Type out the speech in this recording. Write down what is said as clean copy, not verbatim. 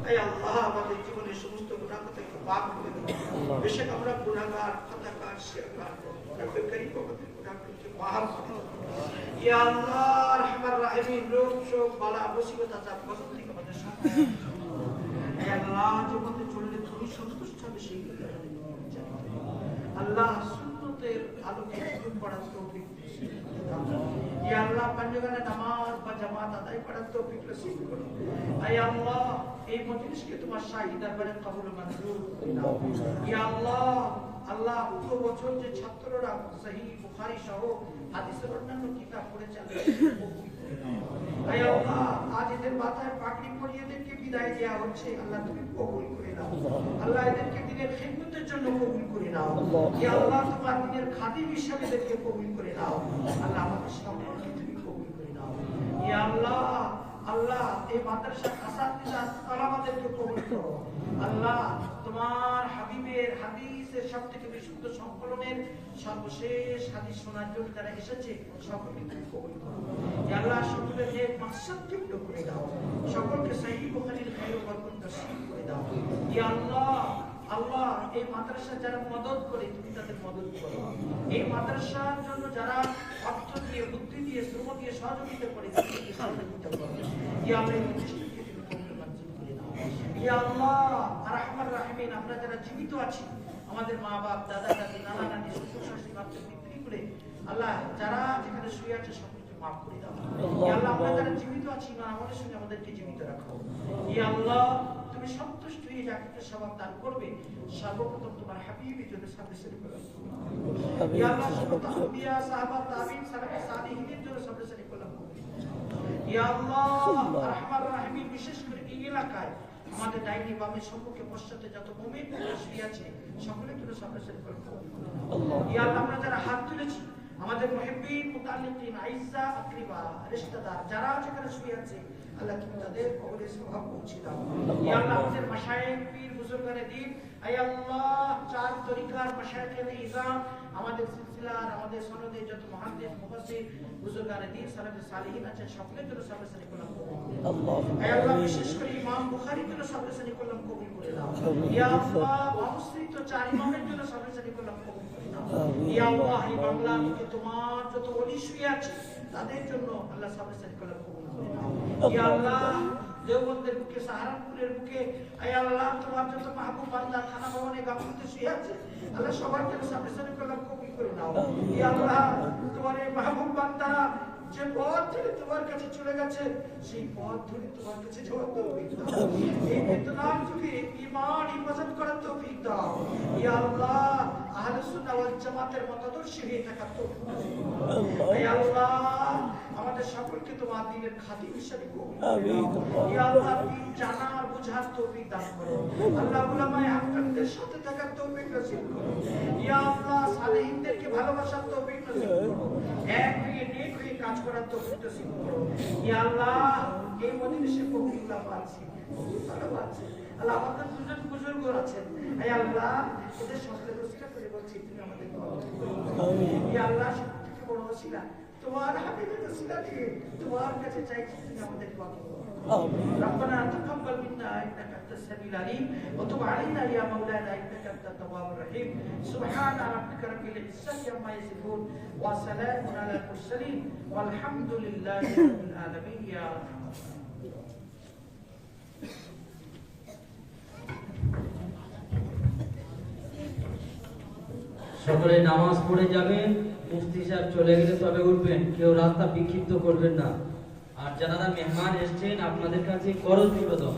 আয় আল্লাহ আমাদের জীবনের সমস্ত গুনাহ থেকে পাক করে দাও। বেশক আমরা গুনাহগার, খাতাকার, শিরকার, রব্বে করিম আমাদের গুনাহকে মাফ করে দাও। ইয়া আল্লাহ রহমান রহিম, রোগ শোক বালা মুসিবত আযাব গজব থেকে আমাদের সাথে হে আল্লাহ জীবনে চললে তুমি সন্তুষ্ট হবে সেই আল্লাহ সুন্নতের আলোকে জীবন পড়ার তৌফিক ইয়া আল্লাহ পাঁচওয়াক্ত নামাজ বা জামাত আদায় করার তৌফিক নসিব করো। হে আল্লাহ এই মজলিসকে তোমার শাহী দরবারে কবুল মঞ্জুর করে নাও। ইয়া আল্লাহ আল্লাহ পুরো বছর যে ছাত্ররা সহিহ বুখারী সহ হাদিসের অন্যান্য কিতাব পড়েছে হে আল্লাহ আজ এদের মাথায় পাগড়ি পরিয়ে এদেরকে বিদায় দেওয়া হচ্ছে, আল্লাহ তুমি কবুল করে নাও। আল্লাহ এদেরকে দিনের খিদমতের জন্য কবুল করে নাও। ইয়া আল্লাহ তোমার দিনের খাদিম হিসেবে এদেরকে কবুল করে নাও। আল্লাহ আমাদের সকলকে তুমি কবুল করে নাও। ইয়া আল্লাহ আল্লাহ এই মাদ্রাসা আসাতিজা আমাদেরকে কবুল করো। আল্লাহ তোমার হাবিবের হাদিসের সবথেকে বিশুদ্ধ সংকলনের সর্বশেষ হাদিস শোনার জন্য যারা এসেছে সকলকে তুমি কবুল করো। ইয়া আল্লাহ সকলের নেক মাকসাদকে পূরণ করে দাও, সকলকে সহিহ বুখারীর খায়র ও বরকত নসিব করে দাও। ইয়া আল্লাহ আল্লাহ এই মাদ্রাসা যারা মদদ করে তুমি তাদের মদদ করো। এই মাদ্রাসার জন্য যারা অর্থ দিয়ে, বুদ্ধি দিয়ে, শ্রম দিয়ে সহযোগিতা করে তাদেরকে সহযোগিতা করো। ইয়া আল্লাহ ইয়া আল্লাহ আরহামার রাহিমিন, আমরা যারা জীবিত আছি আমাদের মা বাপ, দাদা দাদি, নানা নানি, শ্বশুর শাশুড়ি, বাচ্চা পিতৃ করে আল্লাহ যারা যেখানে শুয়ে আছে সকলকে মাফ করে দাও। ইয়া আল্লাহ আমরা যারা জীবিত আছি না আমাদের সঙ্গে আমাদেরকে জীবিত রাখো। ইয়া আল্লাহ তুমি সন্তুষ্ট হয়ে যাকে সওয়াব দান করবে সর্বপ্রথম তোমার হাবিবের জন্য সাবধান করো। ইয়া আল্লাহ সমস্ত আম্বিয়া, সাহাবা, তাবিঈন, সালাফে সালিহিনের জন্য সাবধান করো। ইয়া আল্লাহ আরহামার রাহিমিন, বিশেষ করে এই এলাকায় আমাদের ডাইনি বামের সম্মুখে পশ্চাতে যত মুমিন শুয়ে আছে সকলের জন্য সাবধান করো। ইয়া আল্লাহ আমরা যারা হাত তুলেছি আমাদের মুহিব্বিন, মুতাল্লিকিন, আইজ্জা, আকরিবা, রিশতেদার যারা যেখানে শুয়ে আছে আল্লাহ তুমি তাদের কবরে সওয়াব পৌঁছে দাও। ইয়া আল্লাহ আমাদের মাশায়েখ, পীর, বুজুর্গানে দ্বীন, হে আল্লাহ চার তরিকার মাশায়েখে ইজাম আমাদের সিলসিলার আমাদের সনদে যত মুহাদ্দিস, মুফাসসির, বুজুর্গানে দ্বীন, সালাফে সালিহিন আছেন সকলের জন্য সাবধান করলাম আল্লাহ। হে আল্লাহ বিশেষ করে ইমাম বুখারীর জন্য সাবধান করলাম কবুল করে দাও। ইয়া আল্লাহ অমুসলিত চার ইমামের জন্য সাবধান করলাম কবুল করে দাও। ইয়া আল্লাহ এই বাংলাকে তোমার যত ওলি শুয়ে আছে তাদের জন্য আল্লাহ সাবধান করলাম কবুল করে দাও। ইয়া আল্লাহ দেওবন্দের বুকে, সাহারানপুরের বুকে হে আল্লাহ তোমার যত মাহবুব বান্দা থানা ভবনে গামুতে শুয়ে আছে আল্লাহ সবার জন্য সাবধান করলাম কবুল করে দাও। ইয়া আল্লাহ তোমার এই মাহবুব বান্দা যে পথ ধরে তোমার কাছে চলে গেছে সেই পথ ধরে তোমার কাছে যাওয়ার তৌফিক দাও। এই বেদনার যুগে ঈমান হিফাজত করার তৌফিক দাও। ইয়া আল্লাহ আহলুস সুন্নাহ ওয়াল জামাতের মতাদর্শী হয়ে থাকার তৌফিক দাও। ইয়া আল্লাহ আমাদের সকলকে তোমার দ্বীনের খাদিম হিসেবে কবুল করো। ইয়া আল্লাহ দ্বীন জানার বুঝার তৌফিক দান করো। আল্লাহ উলামায়ে হাক্কানদের সাথে থাকার তৌফিক নসিব করো। ইয়া আল্লাহ সালেহিনদেরকে ভালোবাসার তৌফিক নসিব করো। এক হয়ে নেক হয়ে কাজ করার তৌফিক নসিব করো। ইয়া আল্লাহ এই মজলিসে কবুলুল্লাহ পাচ্ছি, ভালো পাচ্ছি আল্লাহ আমাদের দুজন বুজুর্গ আছেন হে আল্লাহ এদের সকলের রক্ষা করে বলছি তুমি আমাদের দোয়া করো। ইয়া আল্লাহ সবথেকে বড় ওসিলা তোমার হাবিবের ওসিলা দিয়ে তোমার কাছে চাইছি তুমি আমাদের দোয়া করো। ربنا تقبل منا انك انت السميع العليم وتب علينا يا مولانا انك انت التواب الرحيم سبحان ربك رب العزه عما يصفون وسلام على المرسلين والحمد لله رب العالمين يا رب. সকলে নামাজ পড়ে যাবেন, মুফতি সাহেব চলে গেলে তবে উঠবেন, কেউ রাস্তা বিক্ষিপ্ত করবেন না। আর যারা মেহমান এসেছেন আপনাদের কাছে করজ নিবেদন